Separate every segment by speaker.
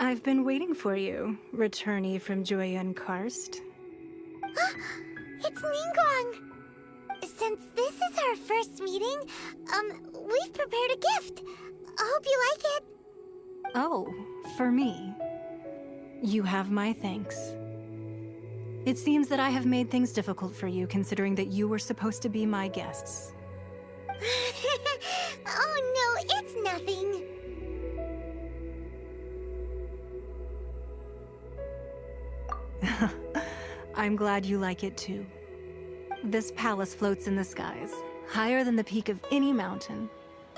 Speaker 1: I've been waiting for you, returnee from Joyun Karst.
Speaker 2: It's Ningguang! Since this is our first meeting, we've prepared a gift. I hope you like it.
Speaker 1: Oh, for me. You have my thanks. It seems that I have made things difficult for you, considering that you were supposed to be my guests.
Speaker 2: Oh no, it's nothing.
Speaker 1: I'm glad you like it too. This palace floats in the skies, higher than the peak of any mountain.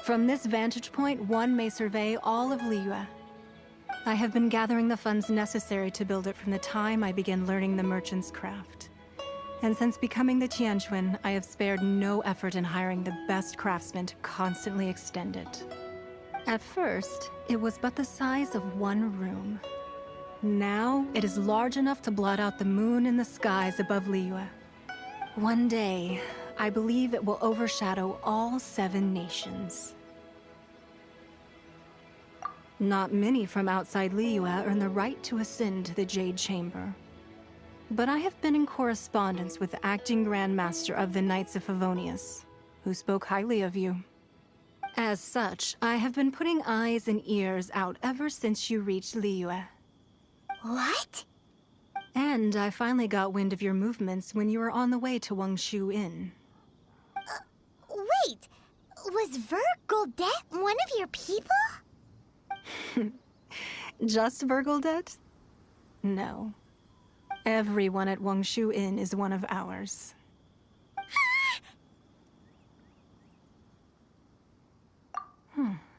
Speaker 1: From this vantage point, one may survey all of Liyue. I have been gathering the funds necessary to build it from the time I began learning the merchant's craft. And since becoming the Tianquan, I have spared no effort in hiring the best craftsmen to constantly extend it. At first, it was but the size of one room. Now, it is large enough to blot out the moon in the skies above Liyue. One day, I believe it will overshadow all 7 nations. Not many from outside Liyue earn the right to ascend to the Jade Chamber. But I have been in correspondence with the acting Grand Master of the Knights of Favonius, who spoke highly of you. As such, I have been putting eyes and ears out ever since you reached Liyue.
Speaker 2: What?
Speaker 1: And I finally got wind of your movements when you were on the way to Wangshu Inn.
Speaker 2: Wait! Was Vergoldet one of your people?
Speaker 1: Just Vergoldet? No. Everyone at Wangshu Inn is one of ours.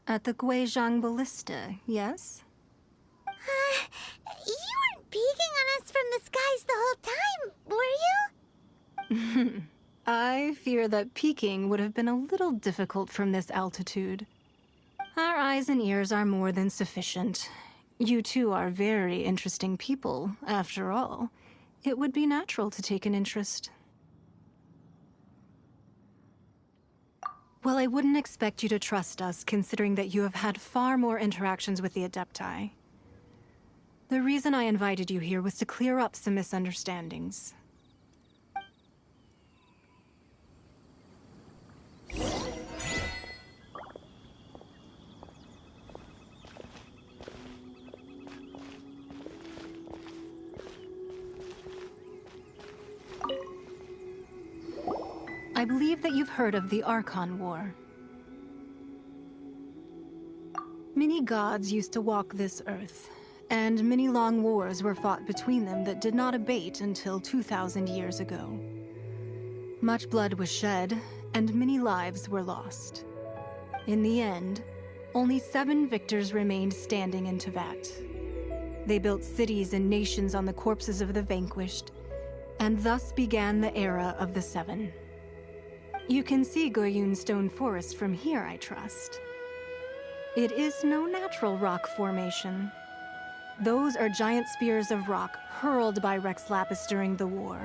Speaker 1: At the Guizhang Ballista, yes?
Speaker 2: You weren't peeking on us from the skies the whole time, were you?
Speaker 1: I fear that peeking would have been a little difficult from this altitude. Our eyes and ears are more than sufficient. You two are very interesting people, after all. It would be natural to take an interest. Well, I wouldn't expect you to trust us, considering that you have had far more interactions with the Adepti. The reason I invited you here was to clear up some misunderstandings. I believe that you've heard of the Archon War. Many gods used to walk this earth, and many long wars were fought between them that did not abate until 2,000 years ago. Much blood was shed, and many lives were lost. In the end, only 7 victors remained standing in Tevat. They built cities and nations on the corpses of the vanquished, and thus began the era of the 7. You can see Goyun Stone Forest from here, I trust. It is no natural rock formation. Those are giant spears of rock hurled by Rex Lapis during the war.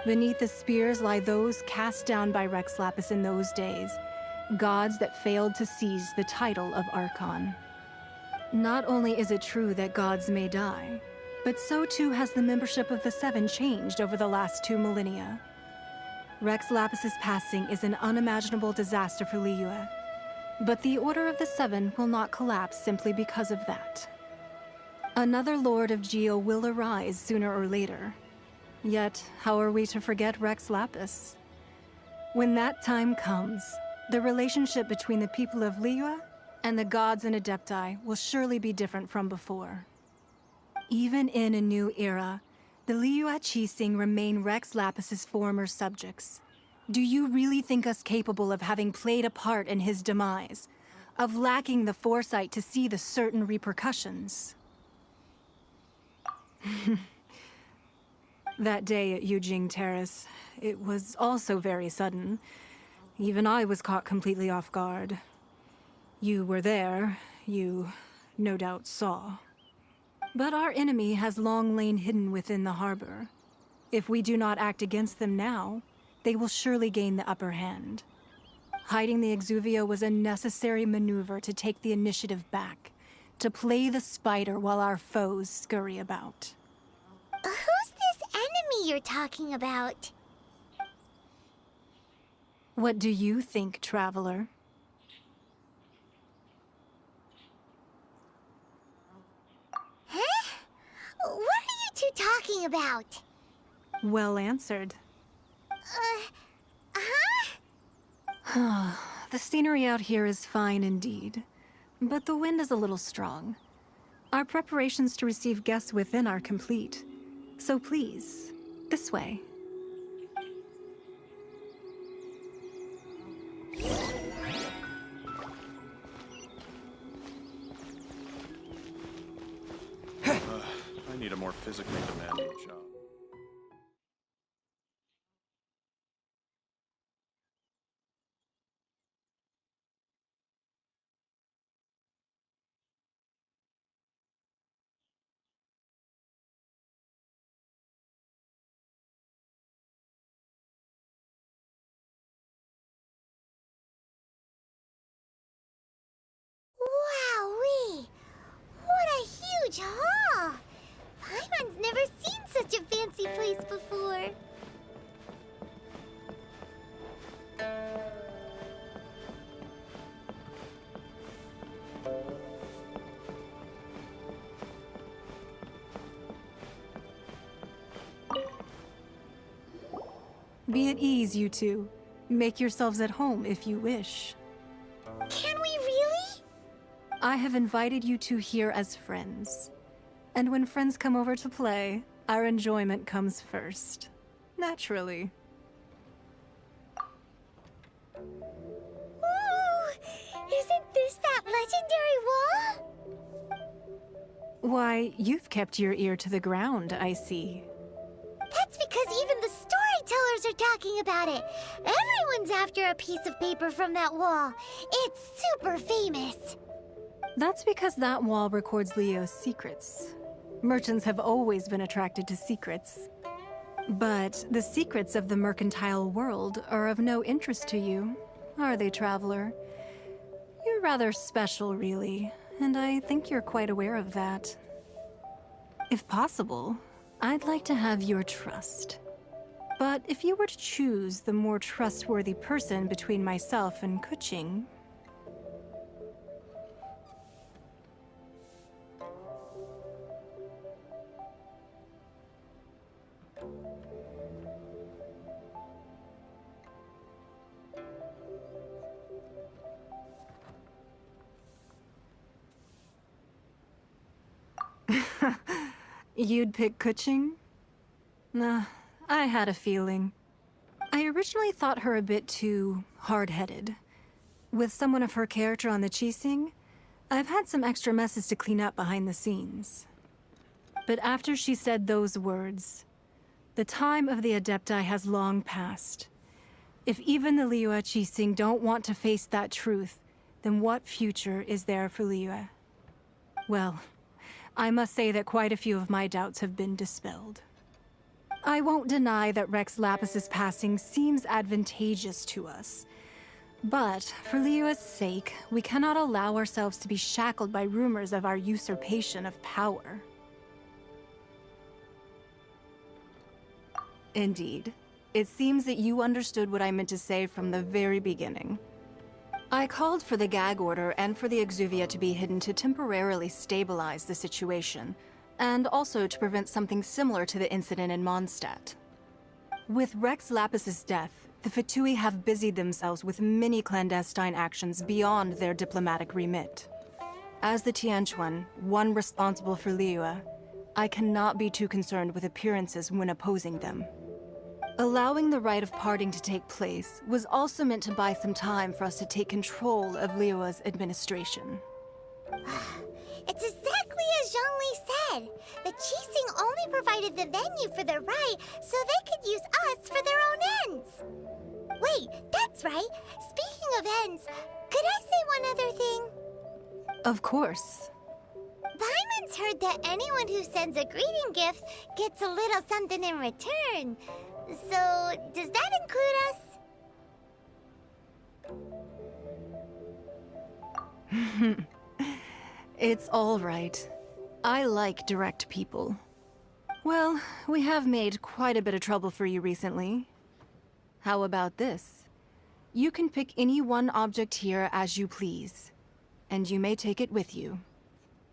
Speaker 1: Beneath the spears lie those cast down by Rex Lapis in those days, gods that failed to seize the title of Archon. Not only is it true that gods may die, but so too has the membership of the 7 changed over the last 2 millennia. Rex Lapis's passing is an unimaginable disaster for Liyue, but the Order of the 7 will not collapse simply because of that. Another Lord of Geo will arise sooner or later. Yet, how are we to forget Rex Lapis? When that time comes, the relationship between the people of Liyue and the gods and Adepti will surely be different from before. Even in a new era, the Liyue Qixing remain Rex Lapis's former subjects. Do you really think us capable of having played a part in his demise? Of lacking the foresight to see the certain repercussions? That day at Yujing Terrace, it was also very sudden. Even I was caught completely off guard. You were there, you no doubt saw. But our enemy has long lain hidden within the harbor. If we do not act against them now, they will surely gain the upper hand. Hiding the Exuvio was a necessary maneuver to take the initiative back, to play the spider while our foes scurry about.
Speaker 2: Who's this enemy you're talking about?
Speaker 1: What do you think, traveler?
Speaker 2: Huh? What are you two talking about?
Speaker 1: Well answered.
Speaker 2: Huh?
Speaker 1: The scenery out here is fine indeed, but the wind is a little strong. Our preparations to receive guests within are complete. So please, this way.
Speaker 3: I need a more physically demanding job.
Speaker 2: Wowee! What a huge hall! Paimon's never seen such a fancy place before.
Speaker 1: Be at ease, you two. Make yourselves at home if you wish.
Speaker 2: Can we really?
Speaker 1: I have invited you two here as friends. And when friends come over to play, our enjoyment comes first. Naturally.
Speaker 2: Ooh! Isn't this that legendary wall?
Speaker 1: Why, you've kept your ear to the ground, I see.
Speaker 2: That's because even the storytellers are talking about it. Everyone's after a piece of paper from that wall. It's super famous.
Speaker 1: That's because that wall records Leo's secrets. Merchants have always been attracted to secrets. But the secrets of the mercantile world are of no interest to you, are they, traveler? You're rather special, really, and I think you're quite aware of that. If possible, I'd like to have your trust. But if you were to choose the more trustworthy person between myself and Kuching... You'd pick Kuching? Nah, I had a feeling. I originally thought her a bit too hard-headed. With someone of her character on the Qixing, I've had some extra messes to clean up behind the scenes. But after she said those words, the time of the Adepti has long passed. If even the Liyue Qixing don't want to face that truth, then what future is there for Liyue? Well, I must say that quite a few of my doubts have been dispelled. I won't deny that Rex Lapis's passing seems advantageous to us. But, for Liyue's sake, we cannot allow ourselves to be shackled by rumors of our usurpation of power. Indeed. It seems that you understood what I meant to say from the very beginning. I called for the gag order and for the Exuvia to be hidden to temporarily stabilize the situation, and also to prevent something similar to the incident in Mondstadt. With Rex Lapis's death, the Fatui have busied themselves with many clandestine actions beyond their diplomatic remit. As the Tianquan, one responsible for Liyue, I cannot be too concerned with appearances when opposing them. Allowing the rite of parting to take place was also meant to buy some time for us to take control of Liyue's administration.
Speaker 2: It's exactly as Zhongli said. The Qixing only provided the venue for the rite so they could use us for their own ends. Wait, that's right. Speaking of ends, could I say one other thing?
Speaker 1: Of course.
Speaker 2: Paimon's heard that anyone who sends a greeting gift gets a little something in return. So, does that include us?
Speaker 1: It's all right. I like direct people. Well, we have made quite a bit of trouble for you recently. How about this? You can pick any one object here as you please, and you may take it with you.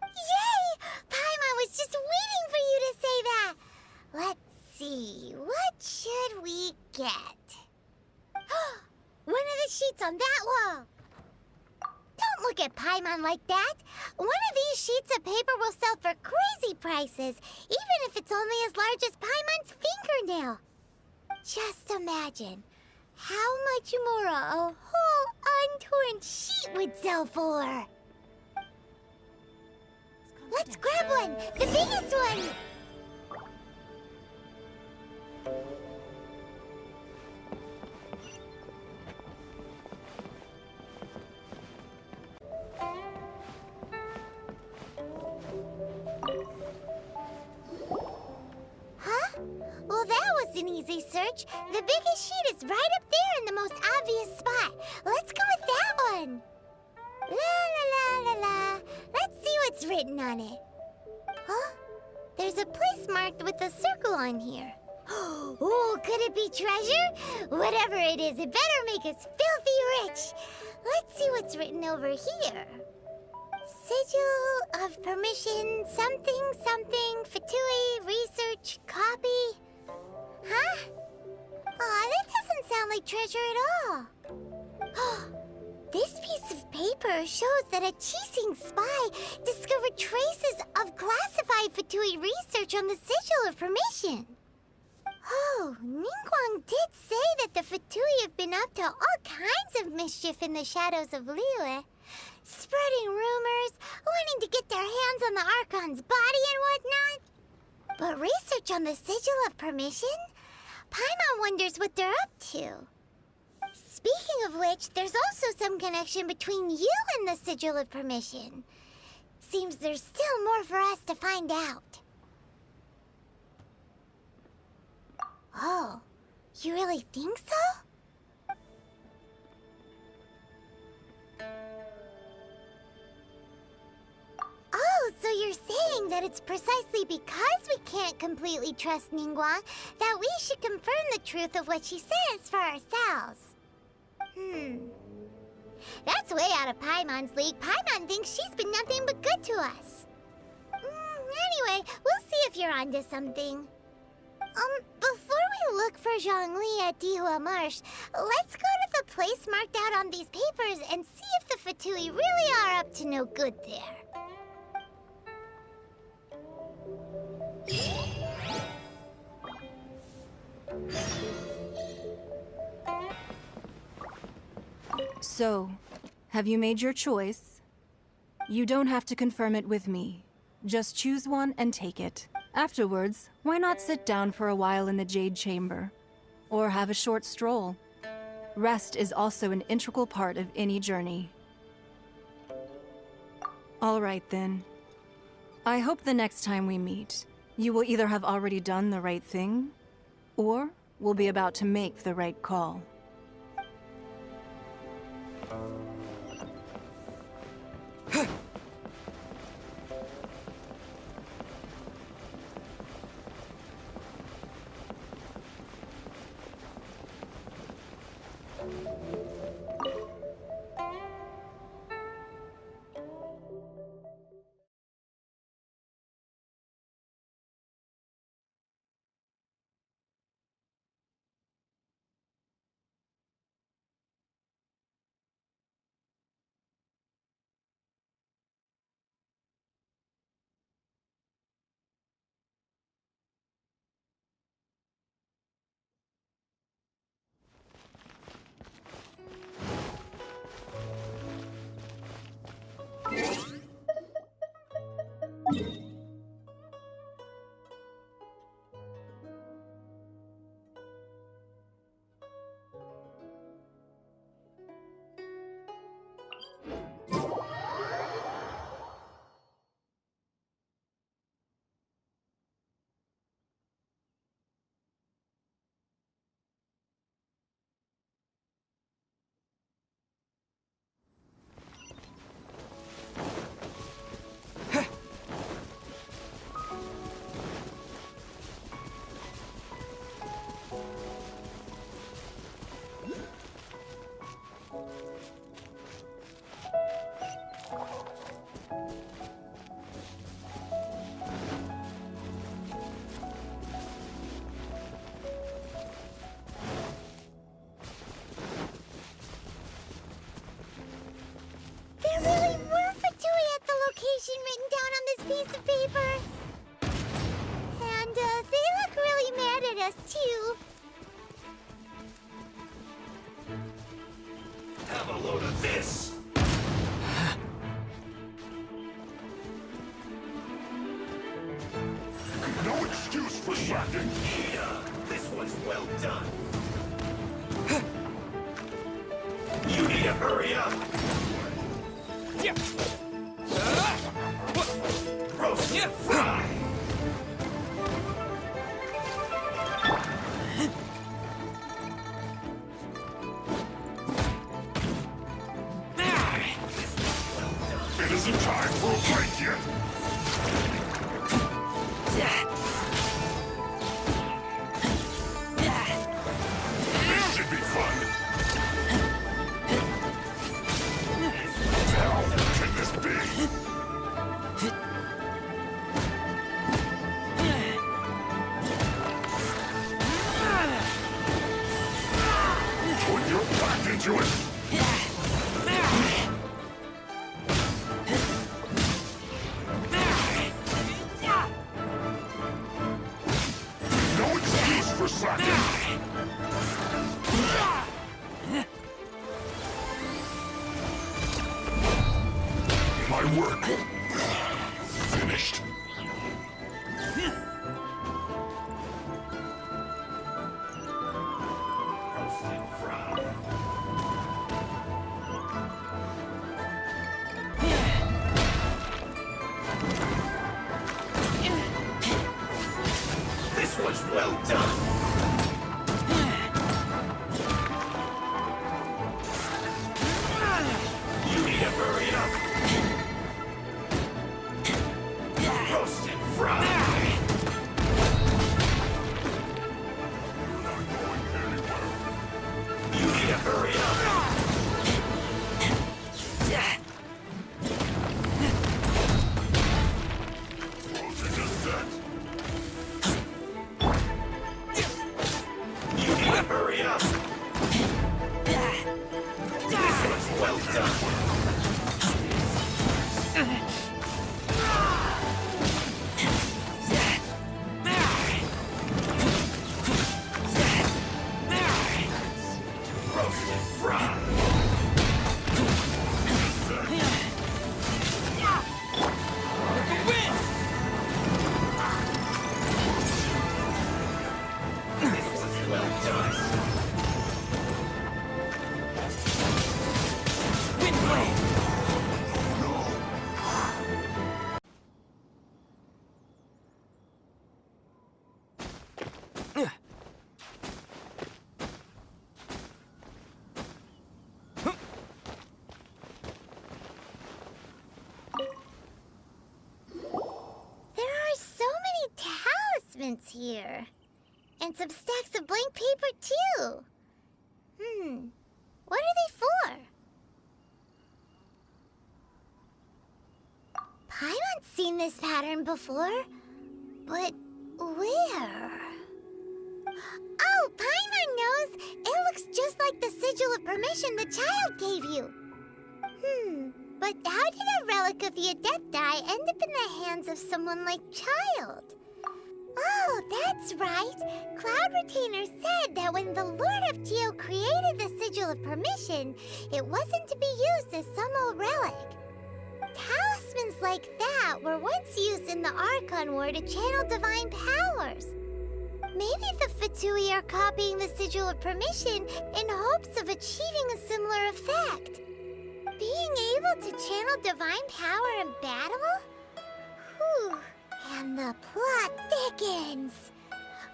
Speaker 2: Yay! Paimon was just waiting for you to say that. Let's see, what should we get? One of the sheets on that wall. Don't look at Paimon like that. One of these sheets of paper will sell for crazy prices, even if it's only as large as Paimon's fingernail. Just imagine how much more a whole untorn sheet would sell for. Let's grab one, the biggest one. Huh? Well, that was an easy search. The biggest sheet is right up there in the most obvious spot. Let's go with that one. La la la la la. Let's see what's written on it. Huh? There's a place marked with a circle on here. Oh, could it be treasure? Whatever it is, it better make us filthy rich. Let's see what's written over here. Sigil of permission, something, something, Fatui, research, copy. Huh? Aw, that doesn't sound like treasure at all. This piece of paper shows that a Qixing spy discovered traces of classified Fatui research on the Sigil of Permission. Oh, Ningguang did say that the Fatui have been up to all kinds of mischief in the shadows of Liyue. Spreading rumors, wanting to get their hands on the Archon's body and whatnot. But research on the Sigil of Permission? Paimon wonders what they're up to. Speaking of which, there's also some connection between you and the Sigil of Permission. Seems there's still more for us to find out. Oh, you really think so? Oh, so you're saying that it's precisely because we can't completely trust Ningguang that we should confirm the truth of what she says for ourselves. That's way out of Paimon's league. Paimon thinks she's been nothing but good to us. Anyway, we'll see if you're onto something. Before we look for Zhongli at Dihua Marsh, let's go to the place marked out on these papers and see if the Fatui really are up to no good there.
Speaker 1: So, have you made your choice? You don't have to confirm it with me. Just choose one and take it. Afterwards, why not sit down for a while in the Jade Chamber? Or have a short stroll? Rest is also an integral part of any journey. All right then. I hope the next time we meet, you will either have already done the right thing, or will be about to make the right call.
Speaker 2: got you.
Speaker 4: Have a load of this!
Speaker 5: No excuse for slacking!
Speaker 4: Yeah, this one's well done. You need to hurry up! Roast and fry!
Speaker 5: It isn't time for a break yet! This should be fun! How can this be? Put your back into it! No excuse for slacking! My work finished.
Speaker 4: Roast and fry. This one's well done. You need to hurry up. Roast and fry. You need to hurry up.
Speaker 5: Closing a set.
Speaker 4: You need to hurry up. This one's well done. Roast and fry. This one's well done.
Speaker 2: There are so many talismans here. And some stacks of blank paper, too. What are they for? Paimon's seen this pattern before. But where? Oh, Paimon knows! It looks just like the sigil of permission the child gave you. But how did a relic of the Adepti end up in the hands of someone like Child? Oh, that's right. Cloud Retainer said that when the Lord of Geo created the Sigil of Permission, it wasn't to be used as some old relic. Talismans like that were once used in the Archon War to channel divine powers. Maybe the Fatui are copying the Sigil of Permission in hopes of achieving a similar effect. Being able to channel divine power in battle? Whew. And the plot thickens.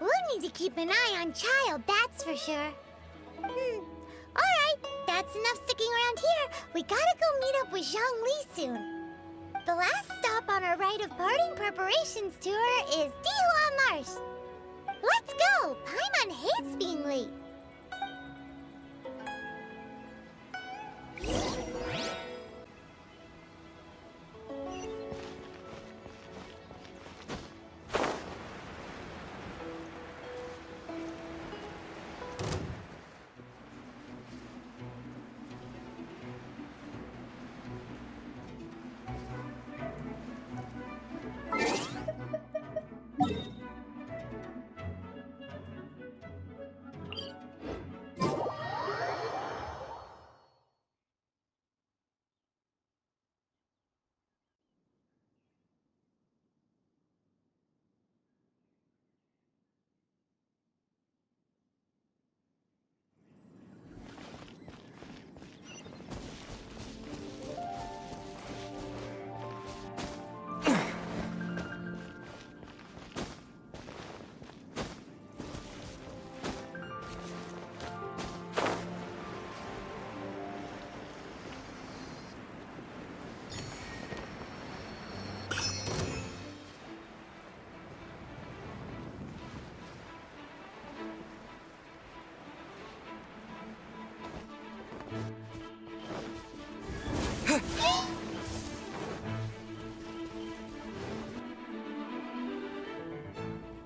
Speaker 2: We'll need to keep an eye on Child, that's for sure. Alright, that's enough sticking around here. We gotta go meet up with Zhongli soon. The last stop on our rite of parting preparations tour is Dihua Marsh. Let's go! Paimon hates being late.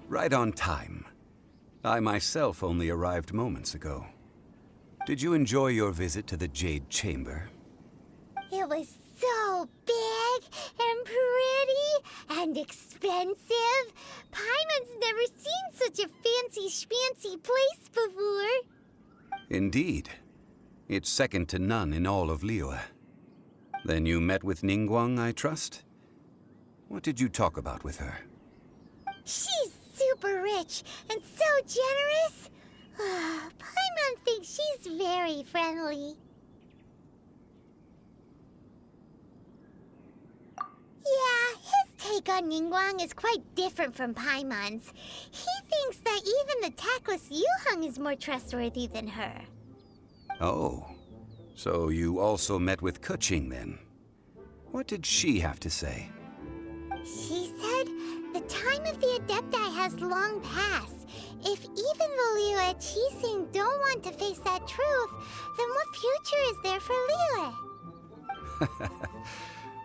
Speaker 6: Right on time. I myself only arrived moments ago. Did you enjoy your visit to the Jade Chamber?
Speaker 2: It was so big and pretty and expensive. Paimon's never seen such a fancy schmancy place before.
Speaker 6: Indeed. It's second to none in all of Liyue. Then you met with Ningguang, I trust? What did you talk about with her?
Speaker 2: She's super rich and so generous. Paimon thinks she's very friendly. Yeah, his take on Ningguang is quite different from Paimon's. He thinks that even the tactless Yuheng is more trustworthy than her.
Speaker 6: Oh, so you also met with Keqing then? What did she have to say?
Speaker 2: She said the time of the Adepti has long passed. If even the Liyue Qixing don't want to face that truth, then what future is there for Liyue?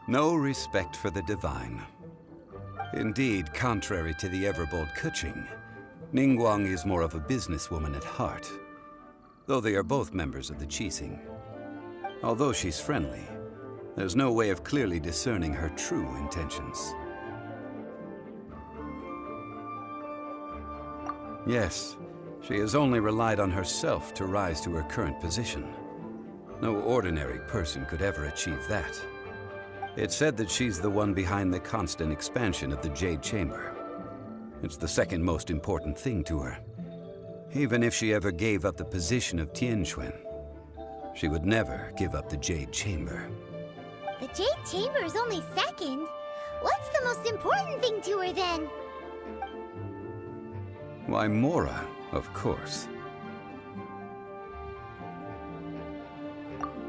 Speaker 6: No respect for the divine. Indeed, contrary to the ever-bold Keqing, Ningguang is more of a businesswoman at heart, though they are both members of the Qixing. Although she's friendly, there's no way of clearly discerning her true intentions. Yes, she has only relied on herself to rise to her current position. No ordinary person could ever achieve that. It's said that she's the one behind the constant expansion of the Jade Chamber. It's the second most important thing to her. Even if she ever gave up the position of Tianquan, she would never give up the Jade Chamber.
Speaker 2: The Jade Chamber is only second. What's the most important thing to her then?
Speaker 6: Why, Mora, of course.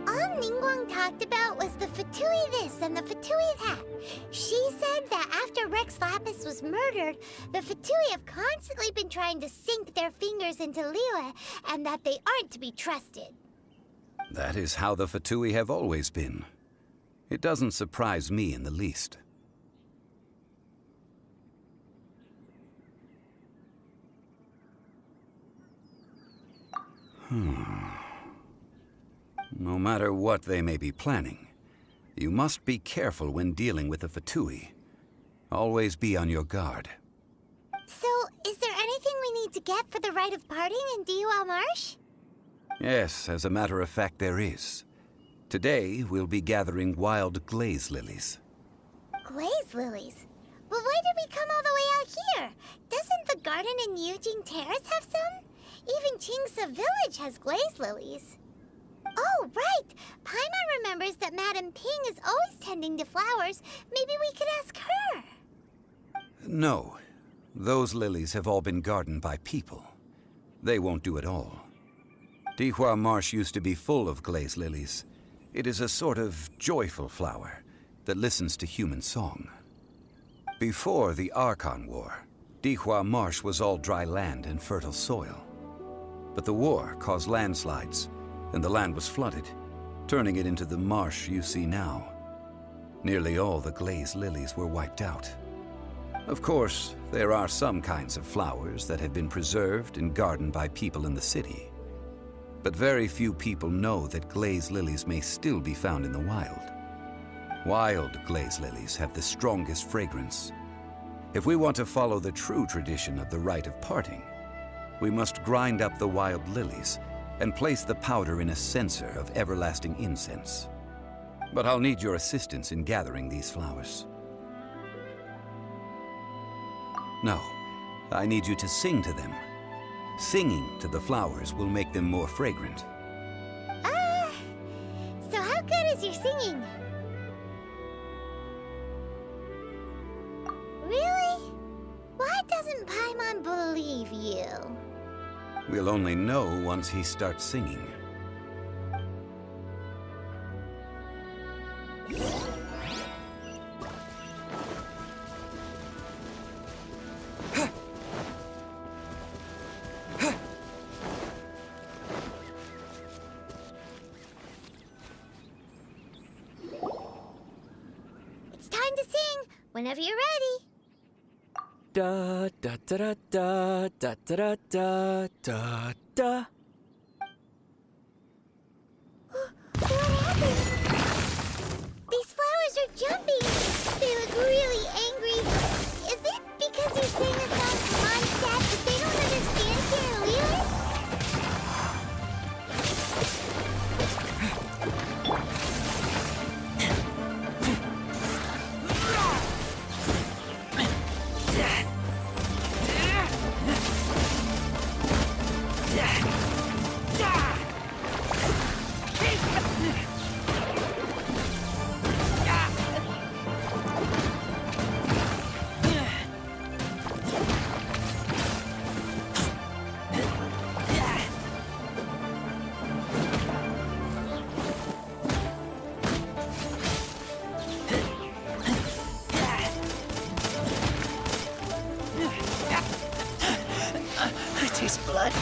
Speaker 2: All Ningguang talked about was the Fatui this and the Fatui that. She said that after Rex Lapis was murdered, the Fatui have constantly been trying to sink their fingers into Liyue, and that they aren't to be trusted.
Speaker 6: That is how the Fatui have always been. It doesn't surprise me in the least. No matter what they may be planning, you must be careful when dealing with the Fatui. Always be on your guard.
Speaker 2: So, is there anything we need to get for the rite of parting in Diwa Marsh?
Speaker 6: Yes, as a matter of fact, there is. Today, we'll be gathering wild glaze lilies.
Speaker 2: Glaze lilies? Well, why did we come all the way out here? Doesn't the garden in Yujing Terrace have some? Even Qingse Village has glaze lilies. Oh, right! Paimon remembers that Madame Ping is always tending to flowers. Maybe we could ask her.
Speaker 6: No. Those lilies have all been gardened by people. They won't do it all. Dihua Marsh used to be full of glaze lilies. It is a sort of joyful flower that listens to human song. Before the Archon War, Dihua Marsh was all dry land and fertile soil. But the war caused landslides, and the land was flooded, turning it into the marsh you see now. Nearly all the glaze lilies were wiped out. Of course, there are some kinds of flowers that have been preserved and gardened by people in the city. But very few people know that glaze lilies may still be found in the wild. Wild glaze lilies have the strongest fragrance. If we want to follow the true tradition of the rite of parting, we must grind up the wild lilies and place the powder in a censer of everlasting incense. But I'll need your assistance in gathering these flowers. No, I need you to sing to them. Singing to the flowers will make them more fragrant.
Speaker 2: So how good is your singing? Really? Why doesn't Paimon believe you?
Speaker 6: We'll only know once he starts singing.
Speaker 2: It's time to sing, whenever you're ready.
Speaker 7: Da da da da da da da da da.
Speaker 2: What happened? These flowers are jumping. They look really angry. Is it because you're saying a song from Mondstadt that they don't understand Carolina?
Speaker 7: I taste blood.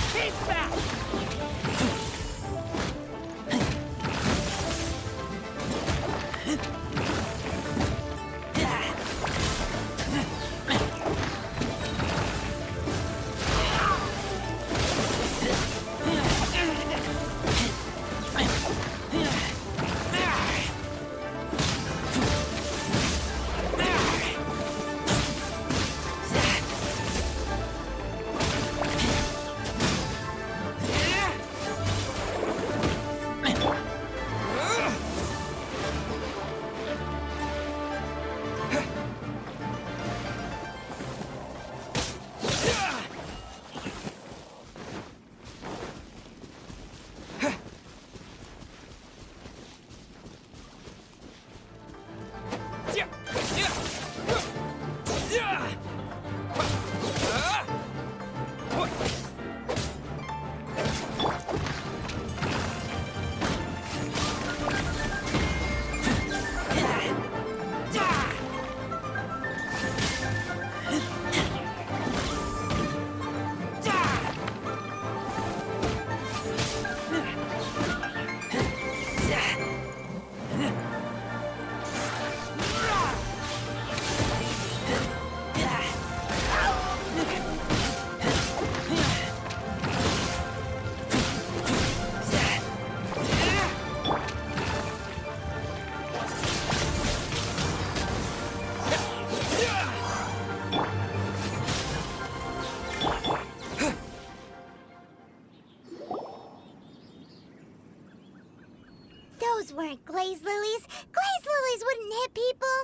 Speaker 2: Those weren't glaze lilies. Glaze lilies wouldn't hit people.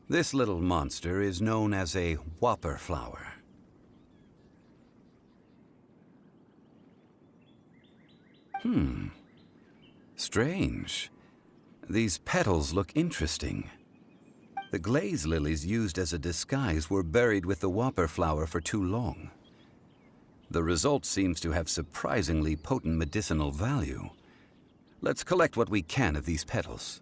Speaker 6: This little monster is known as a whopper flower. Strange. These petals look interesting. The glaze lilies used as a disguise were buried with the whopper flower for too long. The result seems to have surprisingly potent medicinal value. Let's collect what we can of these petals.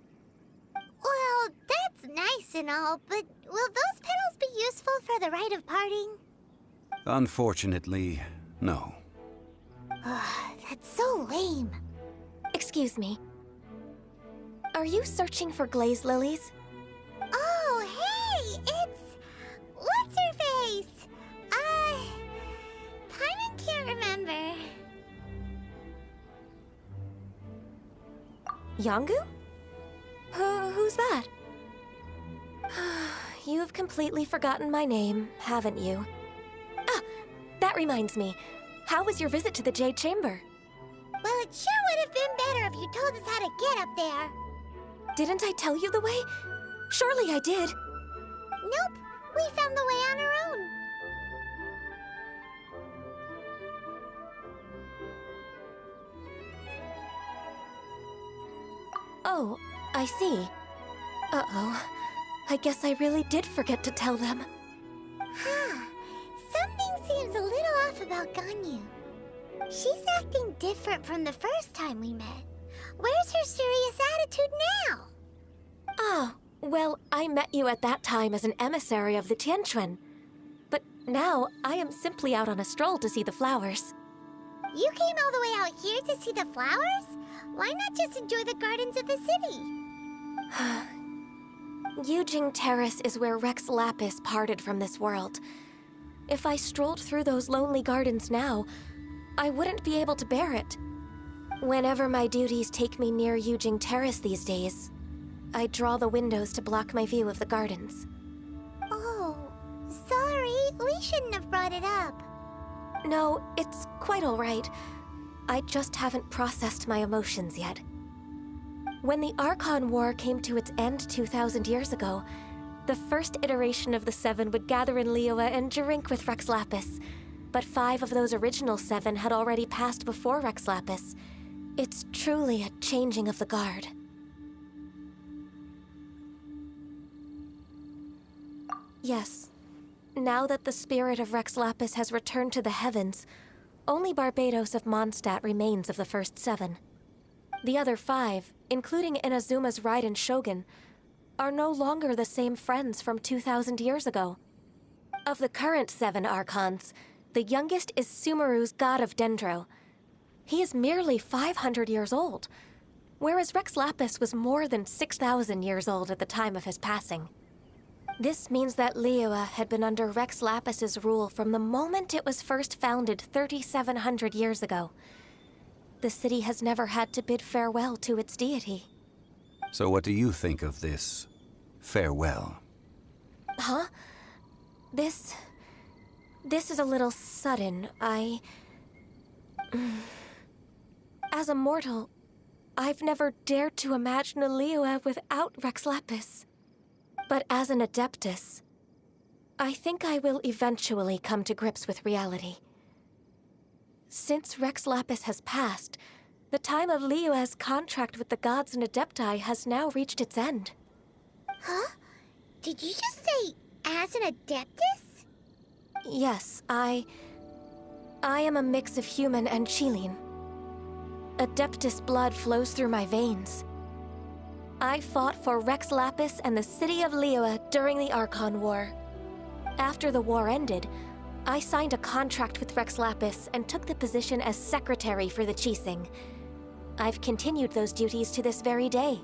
Speaker 2: Well, that's nice and all, but will those petals be useful for the rite of parting?
Speaker 6: Unfortunately, no.
Speaker 2: That's so lame.
Speaker 8: Excuse me. Are you searching for glaze lilies?
Speaker 2: Oh, hey! It's... What's-her-face? Paimon can't remember.
Speaker 8: Yangu? Who's that? You've completely forgotten my name, haven't you? Ah, that reminds me. How was your visit to the Jade Chamber?
Speaker 2: Well, it sure would have been better if you told us how to get up there.
Speaker 8: Didn't I tell you the way? Surely I did.
Speaker 2: Nope, we found the way on our own.
Speaker 8: Oh, I see. Uh-oh. I guess I really did forget to tell them.
Speaker 2: Huh. Something seems a little off about Ganyu. She's acting different from the first time we met. Where's her serious attitude now?
Speaker 8: Ah, well, I met you at that time as an emissary of the Tianquan. But now, I am simply out on a stroll to see the flowers.
Speaker 2: You came all the way out here to see the flowers? Why not just enjoy the gardens of the city?
Speaker 8: Yujing Terrace is where Rex Lapis parted from this world. If I strolled through those lonely gardens now, I wouldn't be able to bear it. Whenever my duties take me near Yujing Terrace these days, I draw the windows to block my view of the gardens.
Speaker 2: Oh, sorry. We shouldn't have brought it up.
Speaker 8: No, it's quite all right. I just haven't processed my emotions yet. When the Archon War came to its end 2,000 years ago, the first iteration of the Seven would gather in Liyue and drink with Rex Lapis. But 5 of those original 7 had already passed before Rex Lapis. It's truly a changing of the guard. Yes. Now that the spirit of Rex Lapis has returned to the heavens, only Barbados of Mondstadt remains of the first 7. The other 5, including Inazuma's Raiden Shogun, are no longer the same friends from 2,000 years ago. Of the current 7 Archons, the youngest is Sumeru's God of Dendro. He is merely 500 years old, whereas Rex Lapis was more than 6,000 years old at the time of his passing. This means that Liyue had been under Rex Lapis's rule from the moment it was first founded 3,700 years ago. The city has never had to bid farewell to its deity.
Speaker 6: So what do you think of this farewell?
Speaker 8: Huh? This is a little sudden. As a mortal, I've never dared to imagine a Liyue without Rex Lapis. But as an Adeptus, I think I will eventually come to grips with reality. Since Rex Lapis has passed, the time of Liyue's contract with the gods and Adepti has now reached its end.
Speaker 2: Huh? Did you just say, as an Adeptus?
Speaker 8: Yes, I am a mix of human and Chilean. Adeptus blood flows through my veins. I fought for Rex Lapis and the city of Liyue during the Archon War. After the war ended, I signed a contract with Rex Lapis and took the position as secretary for the Qixing. I've continued those duties to this very day.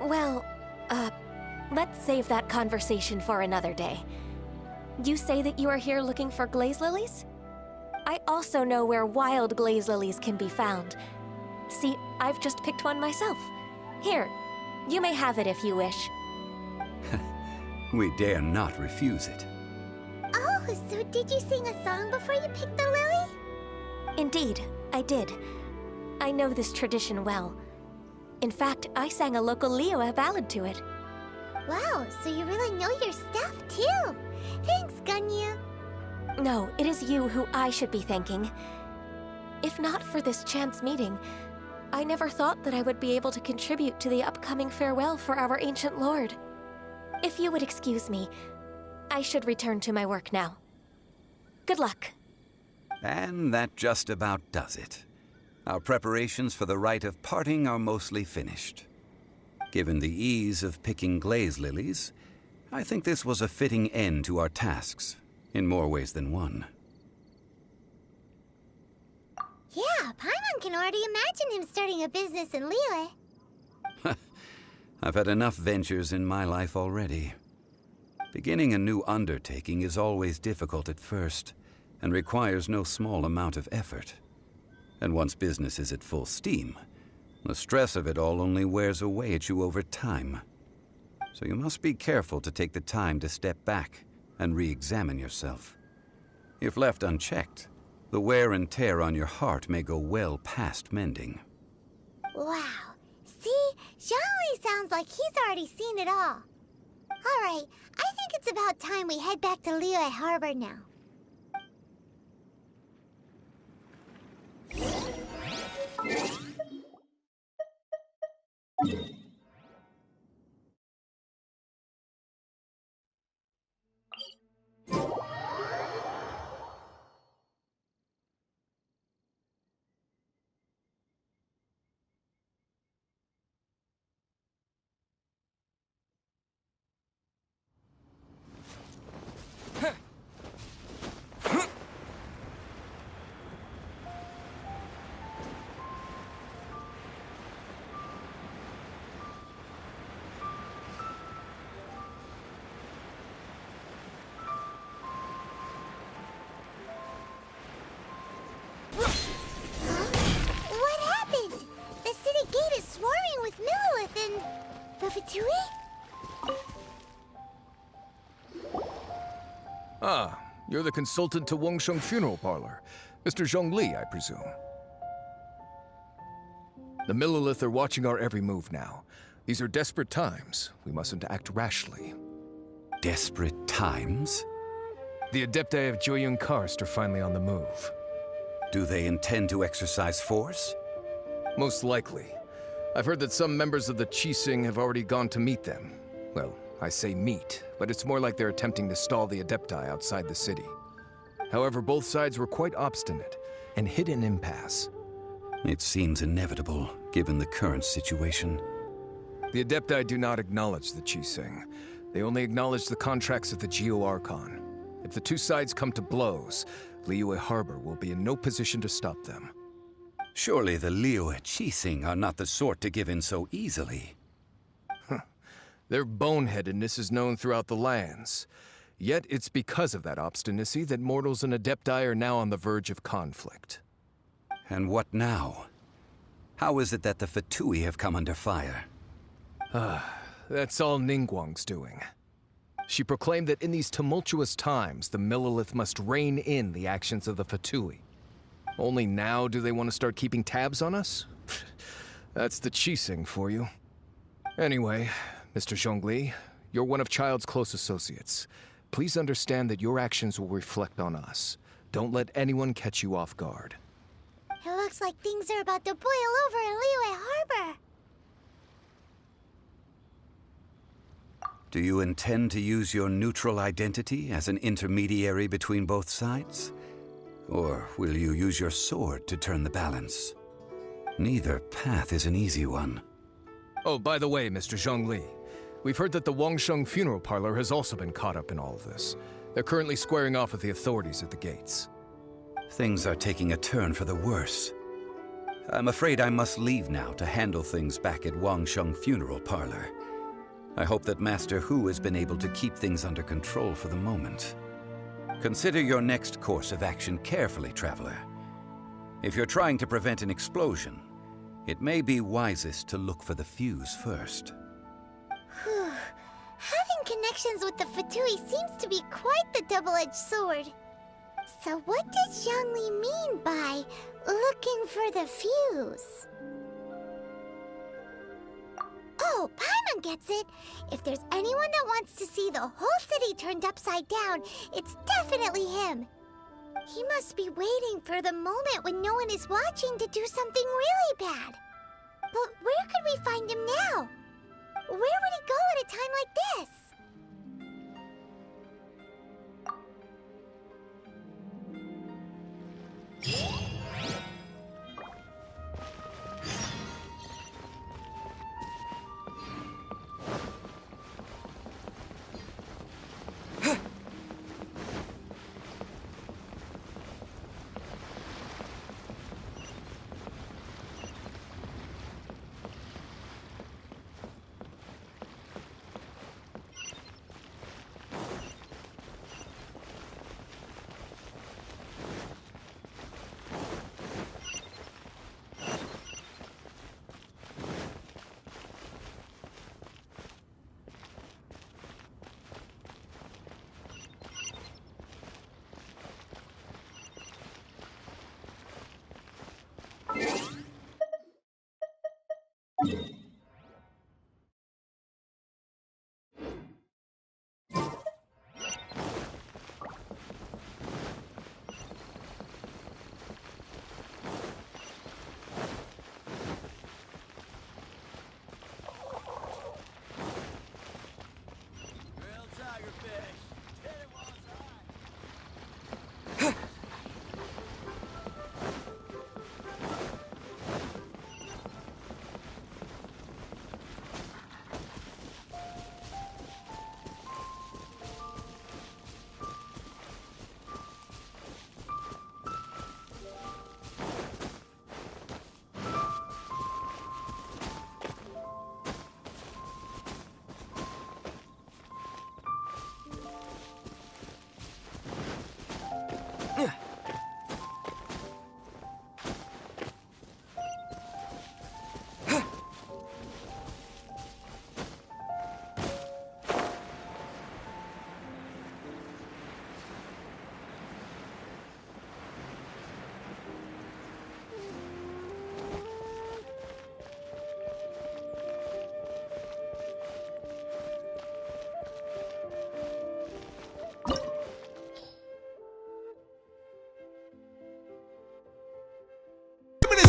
Speaker 8: Well, let's save that conversation for another day. You say that you are here looking for glaze lilies? I also know where wild glaze lilies can be found. See, I've just picked one myself. Here, you may have it if you wish.
Speaker 6: We dare not refuse it.
Speaker 2: Oh, so did you sing a song before you picked the lily?
Speaker 8: Indeed, I did. I know this tradition well. In fact, I sang a local Liyue ballad to it.
Speaker 2: Wow, so you really know your stuff, too. Thanks, Ganyu.
Speaker 8: No, it is you who I should be thanking. If not for this chance meeting, I never thought that I would be able to contribute to the upcoming farewell for our ancient lord. If you would excuse me, I should return to my work now. Good luck.
Speaker 6: And that just about does it. Our preparations for the rite of parting are mostly finished. Given the ease of picking glaze lilies, I think this was a fitting end to our tasks, in more ways than one.
Speaker 2: Yeah, Paimon can already imagine him starting a business in Liyue.
Speaker 6: I've had enough ventures in my life already. Beginning a new undertaking is always difficult at first, and requires no small amount of effort. And once business is at full steam, the stress of it all only wears away at you over time. So you must be careful to take the time to step back and re-examine yourself. If left unchecked, the wear and tear on your heart may go well past mending.
Speaker 2: Wow. See? Zhongli sounds like he's already seen it all. Alright, I think it's about time we head back to Liyue Harbor now.
Speaker 9: Ah, you're the consultant to Wangsheng Funeral Parlor. Mr. Zhongli, I presume. The Millilith are watching our every move now. These are desperate times. We mustn't act rashly.
Speaker 6: Desperate times?
Speaker 9: The Adepti of Joyun Karst are finally on the move.
Speaker 6: Do they intend to exercise force?
Speaker 9: Most likely. I've heard that some members of the Qixing have already gone to meet them. Well, I say meet, but it's more like they're attempting to stall the Adepti outside the city. However, both sides were quite obstinate and hit an impasse.
Speaker 6: It seems inevitable, given the current situation.
Speaker 9: The Adepti do not acknowledge the Qixing. They only acknowledge the contracts of the Geo-Archon. If the two sides come to blows, Liyue Harbor will be in no position to stop them.
Speaker 6: Surely the Liyue Qixing are not the sort to give in so easily.
Speaker 9: Their boneheadedness is known throughout the lands. Yet it's because of that obstinacy that mortals and Adepti are now on the verge of conflict.
Speaker 6: And what now? How is it that the Fatui have come under fire?
Speaker 9: That's all Ningguang's doing. She proclaimed that in these tumultuous times, the Millilith must rein in the actions of the Fatui. Only now do they want to start keeping tabs on us? That's the Qixing for you. Anyway, Mr. Zhongli, you're one of Child's close associates. Please understand that your actions will reflect on us. Don't let anyone catch you off guard.
Speaker 2: It looks like things are about to boil over in Liyue Harbor.
Speaker 6: Do you intend to use your neutral identity as an intermediary between both sides? Or will you use your sword to turn the balance? Neither path is an easy one.
Speaker 9: Oh, by the way, Mr. Zhongli, we've heard that the Wangsheng Funeral Parlor has also been caught up in all of this. They're currently squaring off with the authorities at the gates.
Speaker 6: Things are taking a turn for the worse. I'm afraid I must leave now to handle things back at Wangsheng Funeral Parlor. I hope that Master Hu has been able to keep things under control for the moment. Consider your next course of action carefully, Traveler. If you're trying to prevent an explosion, it may be wisest to look for the fuse first.
Speaker 2: Whew. Having connections with the Fatui seems to be quite the double-edged sword. So what does Zhongli mean by looking for the fuse? Oh, Paimon gets it. If there's anyone that wants to see the whole city turned upside down, it's definitely him. He must be waiting for the moment when no one is watching to do something really bad. But where could we find him now? Where would he go at a time like this?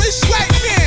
Speaker 10: the sweat, yeah.